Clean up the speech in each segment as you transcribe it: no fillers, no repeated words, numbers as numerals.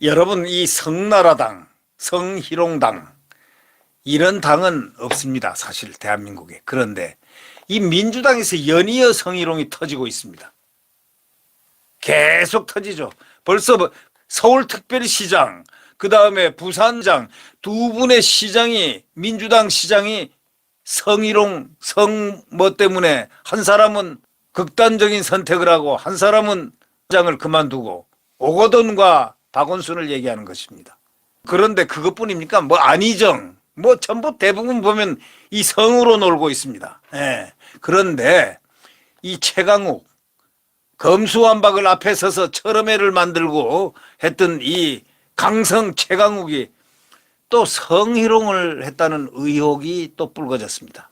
여러분, 이 성나라당, 성희롱당 이런 당은 없습니다. 사실 대한민국에. 그런데 이 민주당에서 연이어 성희롱이 터지고 있습니다. 계속 터지죠. 벌써 서울특별시장, 그 다음에 부산장 두 분의 시장이, 민주당 시장이 성희롱, 뭐 때문에 한 사람은 극단적인 선택을 하고 한 사람은 장을 그만두고 오거돈과 박원순을 얘기하는 것입니다. 그런데 그것뿐입니까? 뭐 안희정, 뭐 전부 대부분 보면 이 성으로 놀고 있습니다. 예. 그런데 이 최강욱, 검수완박을 앞에 서서 철험회를 만들고 했던 이 강성 최강욱이 또 성희롱을 했다는 의혹이 또 불거졌습니다.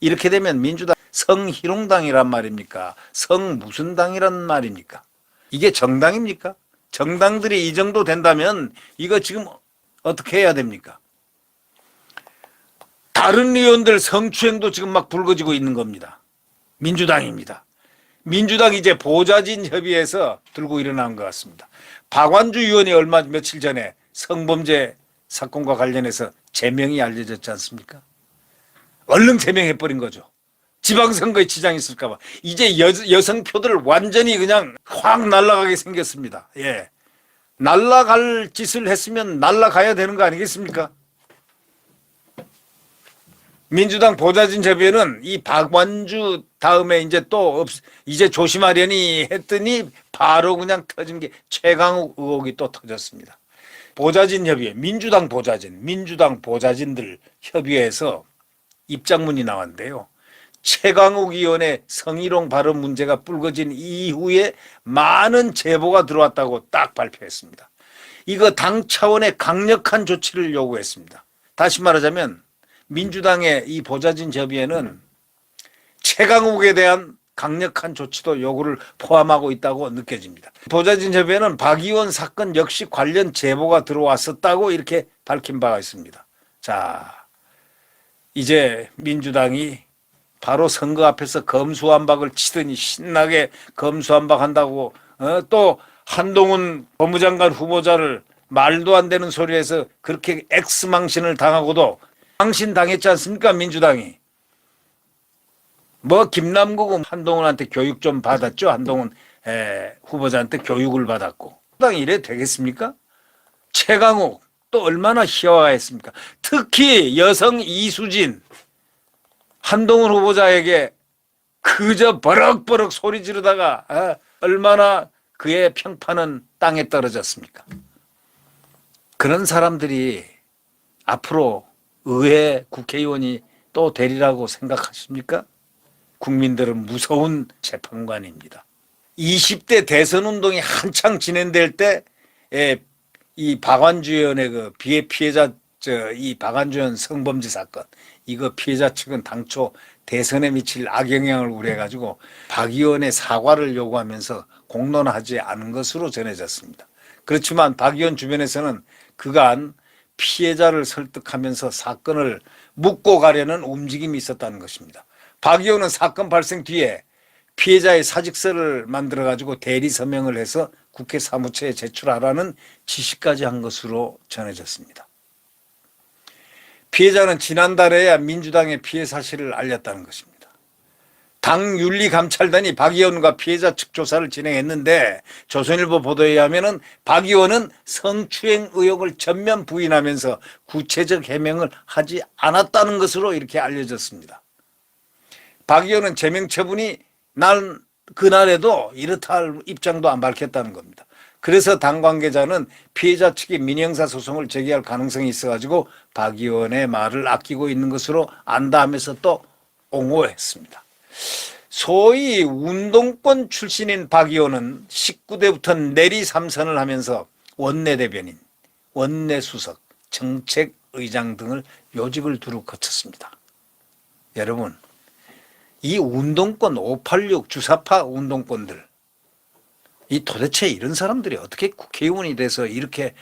이렇게 되면 민주당 성희롱당이란 말입니까? 성 무슨 당이란 말입니까? 이게 정당입니까? 정당들이 이 정도 된다면 이거 지금 어떻게 해야 됩니까? 다른 의원들 성추행도 지금 막 불거지고 있는 겁니다. 민주당입니다. 민주당이 이제 보좌진 협의회에서 들고 일어난 것 같습니다. 박완주 의원이 며칠 전에 성범죄 사건과 관련해서 제명이 알려졌지 않습니까? 얼른 제명해버린 거죠. 지방선거에 지장이 있을까 봐. 이제 여성표들 완전히 그냥 확 날아가게 생겼습니다. 예. 날아갈 짓을 했으면 날아가야 되는 거 아니겠습니까? 민주당 보좌진 협의회는 이 박완주 다음에 이제 이제 조심하려니 했더니 바로 그냥 터진 게 최강욱 의혹이 또 터졌습니다. 보좌진 협의회, 민주당 보좌진들 협의회에서 입장문이 나왔는데요. 최강욱 의원의 성희롱 발언 문제가 불거진 이후에 많은 제보가 들어왔다고 딱 발표했습니다. 이거 당 차원의 강력한 조치를 요구했습니다. 다시 말하자면 민주당의 이 보좌진 협의회는 최강욱에 대한 강력한 조치도 요구를 포함하고 있다고 느껴집니다. 보좌진 협의회는 박 의원 사건 역시 관련 제보가 들어왔었다고 이렇게 밝힌 바가 있습니다. 자, 이제 민주당이 바로 선거 앞에서 검수완박을 치더니 신나게 검수완박한다고 또 한동훈 법무장관 후보자를 말도 안 되는 소리에서 그렇게 X망신을 당하고도 망신 당했지 않습니까? 민주당이. 뭐 김남국은 한동훈한테 교육 좀 받았죠. 한동훈 후보자한테 교육을 받았고. 당이 이래 되겠습니까? 최강욱 또 얼마나 희화화했습니까? 특히 여성 이수진 한동훈 후보자에게 그저 버럭버럭 소리 지르다가 얼마나 그의 평판은 땅에 떨어졌습니까? 그런 사람들이 앞으로 의회 국회의원이 또 되리라고 생각하십니까? 국민들은 무서운 재판관입니다. 20대 대선 운동이 한창 진행될 때 이 박완주 의원의 그 피해자 이 박완주 의원 성범죄 사건 이거 피해자 측은 당초 대선에 미칠 악영향을 우려해가지고 박 의원의 사과를 요구하면서 공론하지 않은 것으로 전해졌습니다. 그렇지만 박 의원 주변에서는 그간 피해자를 설득하면서 사건을 묻고 가려는 움직임이 있었다는 것입니다. 박 의원은 사건 발생 뒤에 피해자의 사직서를 만들어가지고 대리 서명을 해서 국회 사무처에 제출하라는 지시까지 한 것으로 전해졌습니다. 피해자는 지난달에야 민주당의 피해 사실을 알렸다는 것입니다. 당 윤리감찰단이 박 의원과 피해자 측 조사를 진행했는데 조선일보 보도에 의하면 박 의원은 성추행 의혹을 전면 부인하면서 구체적 해명을 하지 않았다는 것으로 이렇게 알려졌습니다. 박 의원은 제명 처분이 난 그날에도 이렇다 할 입장도 안 밝혔다는 겁니다. 그래서 당 관계자는 피해자 측이 민형사 소송을 제기할 가능성이 있어가지고 박 의원의 말을 아끼고 있는 것으로 안다 하면서 또 옹호했습니다. 소위 운동권 출신인 박 의원은 19대부터 내리 3선을 하면서 원내대변인, 원내수석, 정책의장 등을 요직을 두루 거쳤습니다. 여러분, 이 운동권 586 주사파 운동권들 이 도대체 이런 사람들이 어떻게 국회의원이 돼서 이렇게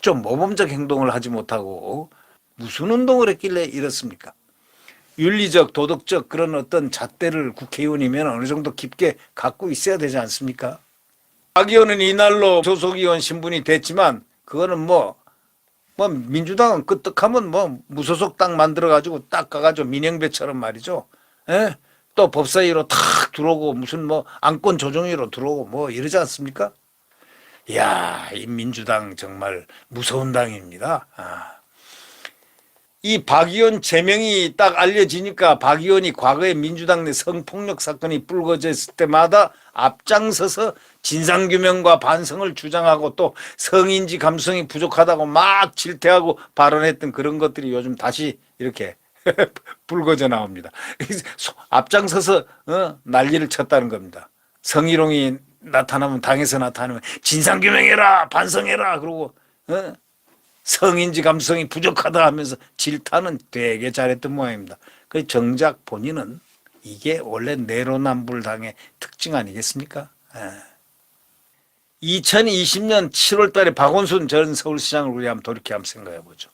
좀 모범적 행동을 하지 못하고 무슨 운동을 했길래 이렇습니까? 윤리적, 도덕적 그런 어떤 잣대를 국회의원이면 어느 정도 깊게 갖고 있어야 되지 않습니까? 박 의원은 이날로 소속의원 신분이 됐지만 그거는 뭐 민주당은 끄떡하면 뭐 무소속 당 만들어가지고 딱 가가지고 민영배처럼 말이죠. 예? 또 법사위로 탁 들어오고 무슨 뭐 안건 조정위로 들어오고 뭐 이러지 않습니까? 이야, 이 민주당 정말 무서운 당입니다. 이 박 의원 제명이 딱 알려지니까 박 의원이 과거에 민주당 내 성폭력 사건이 불거졌을 때마다 앞장서서 진상규명과 반성을 주장하고 또 성인지 감성이 부족하다고 막 질타하고 발언했던 그런 것들이 요즘 다시 이렇게 불거져 나옵니다. 앞장서서 난리를 쳤다는 겁니다. 성희롱이 나타나면 당에서 나타나면 진상규명해라 반성해라 그러고 성인지 감성이 부족하다 하면서 질타는 되게 잘했던 모양입니다. 그 정작 본인은 이게 원래 내로남불당의 특징 아니겠습니까? 2020년 7월 달에 박원순 전 서울시장을 우리 한번 돌이켜 한번 생각해 보죠.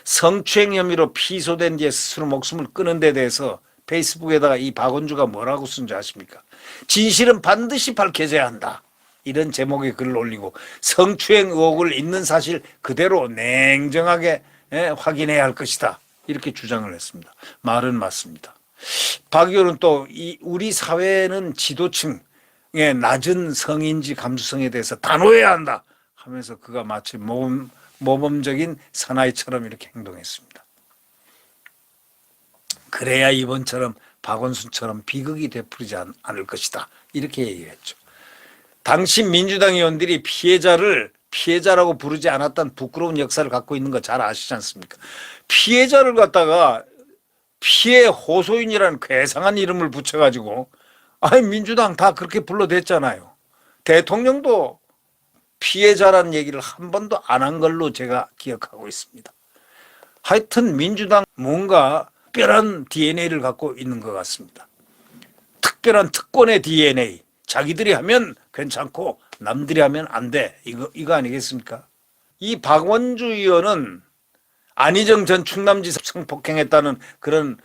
성추행 혐의로 피소된 뒤에 스스로 목숨을 끊은 데 대해서 페이스북에다가 이 박원주가 뭐라고 쓴 줄 아십니까? 진실은 반드시 밝혀져야 한다. 이런 제목의 글을 올리고 성추행 의혹을 있는 사실 그대로 냉정하게 확인해야 할 것이다. 이렇게 주장을 했습니다. 말은 맞습니다. 박 의원은 또 우리 사회는 지도층의 낮은 성인지 감수성에 대해서 단호해야 한다 하면서 그가 마치 모범적인 사나이처럼 이렇게 행동했습니다. 그래야 이번처럼 박원순처럼 비극이 되풀이지 않을 것이다. 이렇게 얘기했죠. 당시 민주당 의원들이 피해자를 피해자라고 부르지 않았던 부끄러운 역사를 갖고 있는 거 잘 아시지 않습니까? 피해자를 갖다가 피해 호소인이라는 괴상한 이름을 붙여가지고 민주당 다 그렇게 불러댔잖아요. 대통령도 피해자라는 얘기를 한 번도 안 한 걸로 제가 기억하고 있습니다. 하여튼 민주당 뭔가 특별한 DNA를 갖고 있는 것 같습니다. 특별한 특권의 DNA. 자기들이 하면 괜찮고 남들이 하면 안 돼. 이거 아니겠습니까? 이 박원주 의원은 안희정 전 충남지 성폭행했다는 그런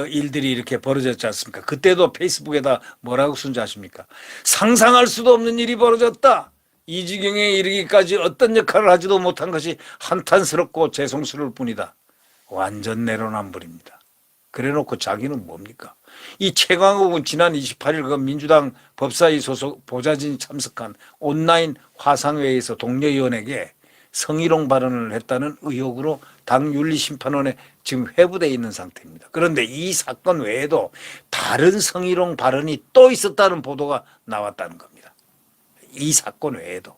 일들이 이렇게 벌어졌지 않습니까? 그때도 페이스북에다 뭐라고 쓴지 아십니까? 상상할 수도 없는 일이 벌어졌다. 이 지경에 이르기까지 어떤 역할을 하지도 못한 것이 한탄스럽고 죄송스러울 뿐이다. 완전 내로남불입니다. 그래놓고 자기는 뭡니까? 이 최광욱은 지난 28일 그 민주당 법사위 소속 보좌진이 참석한 온라인 화상회의에서 동료 의원에게 성희롱 발언을 했다는 의혹으로 당 윤리심판원에 지금 회부되어 있는 상태입니다. 그런데 이 사건 외에도 다른 성희롱 발언이 또 있었다는 보도가 나왔다는 겁니다. 이 사건 외에도.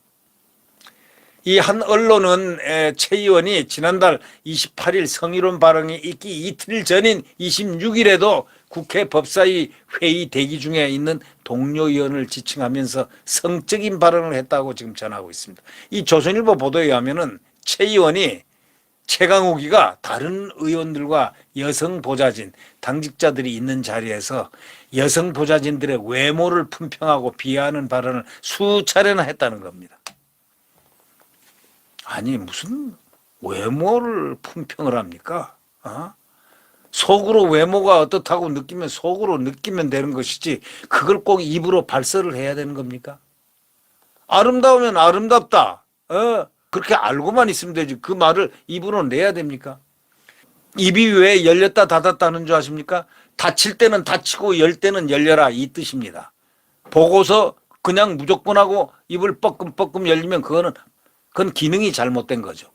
이 한 언론은 최 의원이 지난달 28일 성희롱 발언이 있기 이틀 전인 26일에도 국회 법사위 회의 대기 중에 있는 동료 의원을 지칭하면서 성적인 발언을 했다고 지금 전하고 있습니다. 이 조선일보 보도에 의하면은 최 의원이 최강욱이가 다른 의원들과 여성 보좌진, 당직자들이 있는 자리에서 여성 보좌진들의 외모를 품평하고 비하하는 발언을 수차례나 했다는 겁니다. 아니 무슨 외모를 품평을 합니까? 속으로 외모가 어떻다고 느끼면 속으로 느끼면 되는 것이지 그걸 꼭 입으로 발설을 해야 되는 겁니까? 아름다우면 아름답다. 그렇게 알고만 있으면 되지 그 말을 입으로 내야 됩니까? 입이 왜 열렸다 닫았다는 줄 아십니까? 닫힐 때는 닫히고 열 때는 열려라 이 뜻입니다. 보고서 그냥 무조건 하고 입을 뻐끔뻐끔 열리면 그건 기능이 잘못된 거죠.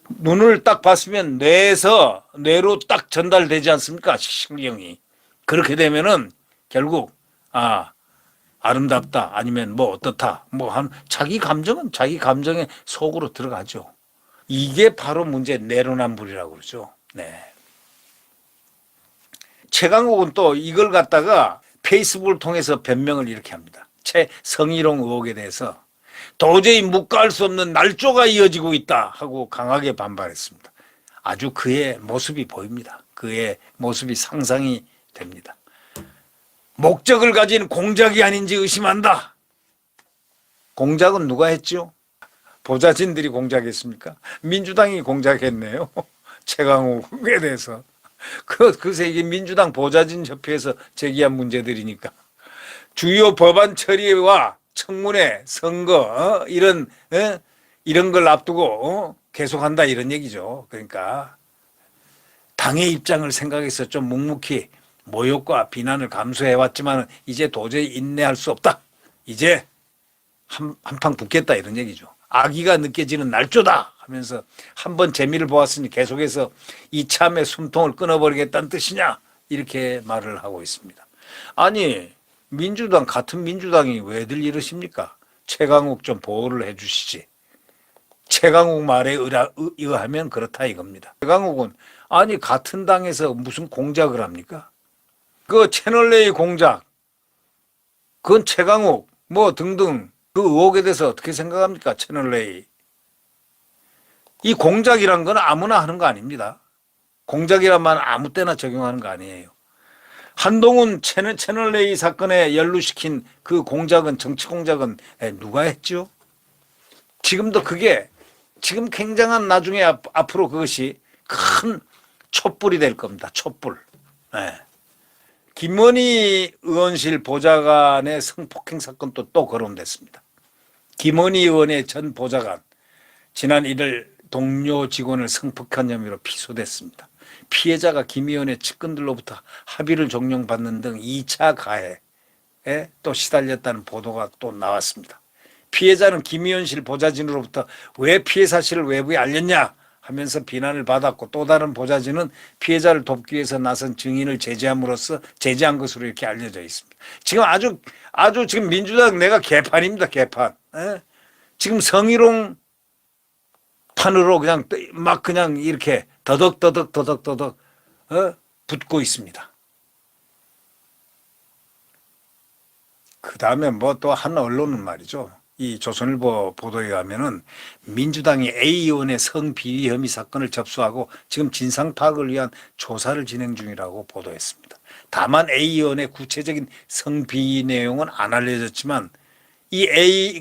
눈을 딱 봤으면 뇌로 딱 전달되지 않습니까? 신경이. 그렇게 되면은 결국 아름답다 아니면 뭐 어떻다 자기 감정은 자기 감정의 속으로 들어가죠. 이게 바로 문제 내로남불이라고 그러죠. 네. 최강욱은 또 이걸 갖다가 페이스북을 통해서 변명을 이렇게 합니다. 성희롱 의혹에 대해서 도저히 묵과할 수 없는 날조가 이어지고 있다 하고 강하게 반발했습니다. 아주 그의 모습이 보입니다. 그의 모습이 상상이 됩니다. 목적을 가진 공작이 아닌지 의심한다. 공작은 누가 했죠? 보좌진들이 공작했습니까? 민주당이 공작했네요. 최강욱에 대해서. 그새 이게 민주당 보좌진 협회에서 제기한 문제들이니까. 주요 법안 처리와 청문회, 선거, 이런 걸 앞두고, 계속한다 이런 얘기죠. 그러니까 당의 입장을 생각해서 좀 묵묵히 모욕과 비난을 감수해왔지만 이제 도저히 인내할 수 없다. 이제 한판 붙겠다 이런 얘기죠. 악의가 느껴지는 날조다 하면서 한번 재미를 보았으니 계속해서 이참에 숨통을 끊어버리겠다는 뜻이냐 이렇게 말을 하고 있습니다. 아니 민주당 같은 민주당이 왜들 이러십니까? 최강욱 좀 보호를 해 주시지. 최강욱 말에 의하면 그렇다 이겁니다. 최강욱은 아니 같은 당에서 무슨 공작을 합니까? 그 채널A 공작 그건 최강욱 뭐 등등 그 의혹에 대해서 어떻게 생각합니까? 채널A. 이 공작이란 건 아무나 하는 거 아닙니다. 공작이란 말 아무 때나 적용하는 거 아니에요. 한동훈 채널A 사건에 연루시킨 그 공작은 정치 공작은 누가 했죠? 지금도 그게 지금 굉장한 나중에 앞으로 그것이 큰 촛불이 될 겁니다. 촛불. 네. 김건희 의원실 보좌관의 성폭행 사건도 또 거론됐습니다. 김건희 의원의 전 보좌관 지난 1일 동료 직원을 성폭행 혐의로 피소됐습니다. 피해자가 김 의원의 측근들로부터 합의를 종용받는 등 2차 가해에 또 시달렸다는 보도가 또 나왔습니다. 피해자는 김 의원실 보좌진으로부터 왜 피해 사실을 외부에 알렸냐 하면서 비난을 받았고 또 다른 보좌진은 피해자를 돕기 위해서 나선 증인을 제지함으로써 제지한 것으로 이렇게 알려져 있습니다. 지금 아주 지금 민주당 내가 개판입니다. 개판. 지금 성희롱 판으로 그냥 막 그냥 이렇게 더덕 붙고 있습니다. 그 다음에 뭐 또 한 언론은 말이죠. 이 조선일보 보도에 의하면은 민주당이 A 의원의 성비위 혐의 사건을 접수하고 지금 진상 파악을 위한 조사를 진행 중이라고 보도했습니다. 다만 A 의원의 구체적인 성비위 내용은 안 알려졌지만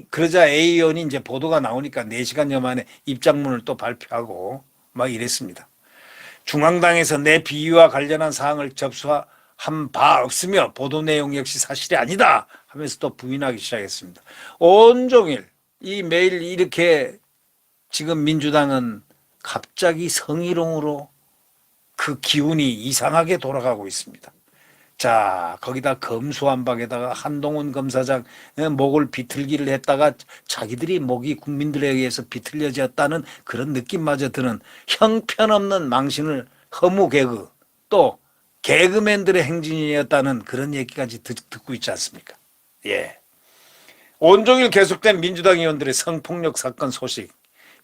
그러자 A 의원이 이제 보도가 나오니까 4시간여 만에 입장문을 또 발표하고 막 이랬습니다. 중앙당에서 내 비위와 관련한 사항을 접수한 바 없으며 보도 내용 역시 사실이 아니다 하면서 또 부인하기 시작했습니다. 온종일 이 매일 이렇게 지금 민주당은 갑자기 성희롱으로 그 기운이 이상하게 돌아가고 있습니다. 자, 거기다 검수완박에다가 한동훈 검사장 목을 비틀기를 했다가 자기들이 목이 국민들에 의해서 비틀려졌다는 그런 느낌마저 드는 형편없는 망신을 허무 개그 또 개그맨들의 행진이었다는 그런 얘기까지 듣고 있지 않습니까? 예. 온종일 계속된 민주당 의원들의 성폭력 사건 소식,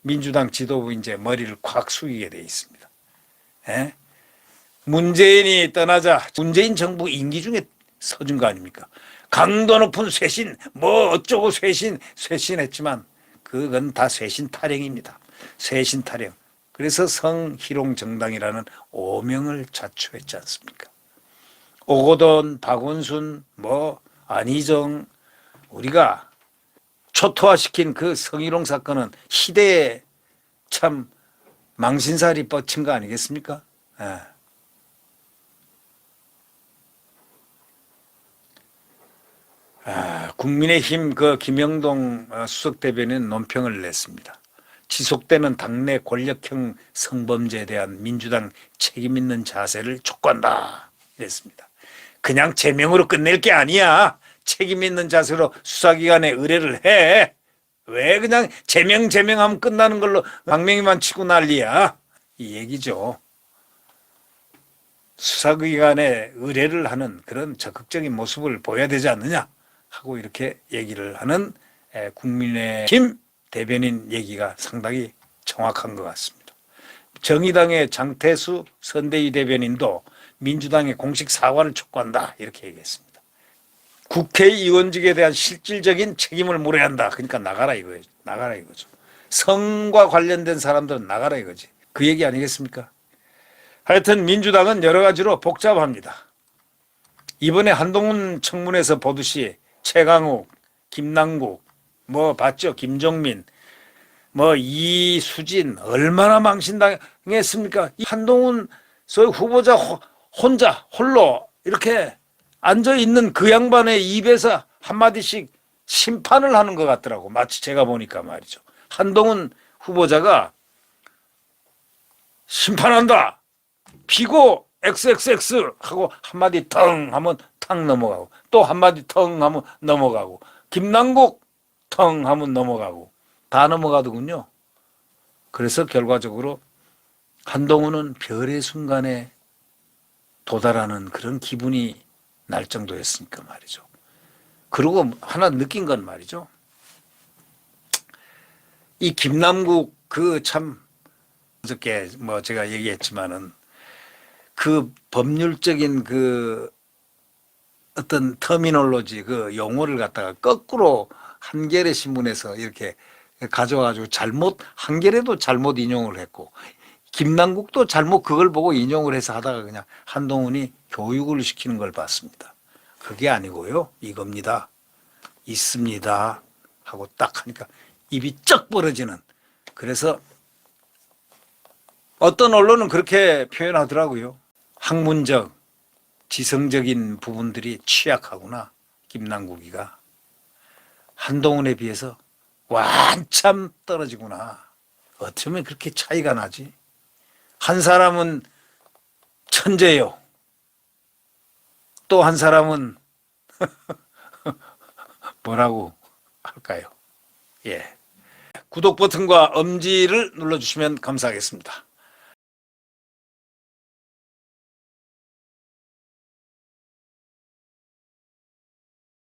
민주당 지도부 이제 머리를 콱 숙이게 돼 있습니다. 예? 문재인이 떠나자 문재인 정부 임기 중에 서준 거 아닙니까? 강도 높은 쇄신, 뭐 어쩌고 쇄신했지만 그건 다 쇄신 타령입니다. 쇄신 타령. 그래서 성희롱 정당이라는 오명을 자초했지 않습니까? 오거돈, 박원순, 안희정 우리가 초토화시킨 그 성희롱 사건은 시대에 참 망신살이 뻗친 거 아니겠습니까? 예. 국민의힘 그 김영동 수석 대변인 논평을 냈습니다. 지속되는 당내 권력형 성범죄에 대한 민주당 책임 있는 자세를 촉구한다 이랬습니다. 그냥 제명으로 끝낼 게 아니야. 책임 있는 자세로 수사기관에 의뢰를 해. 왜 그냥 제명하면 끝나는 걸로 강명이만 치고 난리야. 이 얘기죠. 수사기관에 의뢰를 하는 그런 적극적인 모습을 보여야 되지 않느냐 하고 이렇게 얘기를 하는 국민의힘 대변인 얘기가 상당히 정확한 것 같습니다. 정의당의 장태수 선대위 대변인도 민주당의 공식 사과를 촉구한다 이렇게 얘기했습니다. 국회의원직에 대한 실질적인 책임을 물어야 한다. 그러니까 나가라 이거예요. 나가라 이거죠. 성과 관련된 사람들은 나가라 이거지. 그 얘기 아니겠습니까? 하여튼 민주당은 여러 가지로 복잡합니다. 이번에 한동훈 청문회에서 보듯이 최강욱, 김남국, 봤죠? 김종민, 이수진 얼마나 망신당했습니까? 한동훈 소위 후보자 혼자 홀로 이렇게 앉아 있는 그 양반의 입에서 한마디씩 심판을 하는 것 같더라고. 마치 제가 보니까 말이죠. 한동훈 후보자가 심판한다. 피고 XXX 하고 한마디 텅 하면 탁 넘어가고 또 한마디 텅 하면 넘어가고 김남국 텅 하면 넘어가고 다 넘어가더군요. 그래서 결과적으로 한동훈은 별의 순간에 도달하는 그런 기분이 날 정도였으니까 말이죠. 그리고 하나 느낀 건 말이죠. 이 김남국 그 참 어저께 뭐 제가 얘기했지만은 그 법률적인 그 어떤 터미놀로지 그 용어를 갖다가 거꾸로 한겨레 신문에서 이렇게 가져와가지고 잘못 한겨레도 잘못 인용을 했고 김남국도 잘못 그걸 보고 인용을 해서 하다가 그냥 한동훈이 교육을 시키는 걸 봤습니다. 그게 아니고요. 이겁니다. 있습니다. 하고 딱 하니까 입이 쩍 벌어지는. 그래서 어떤 언론은 그렇게 표현하더라고요. 학문적, 지성적인 부분들이 취약하구나. 김남국이가. 한동훈에 비해서 완참 떨어지구나. 어쩌면 그렇게 차이가 나지. 한 사람은 천재요. 또 한 사람은 뭐라고 할까요? 예. 구독 버튼과 엄지를 눌러주시면 감사하겠습니다.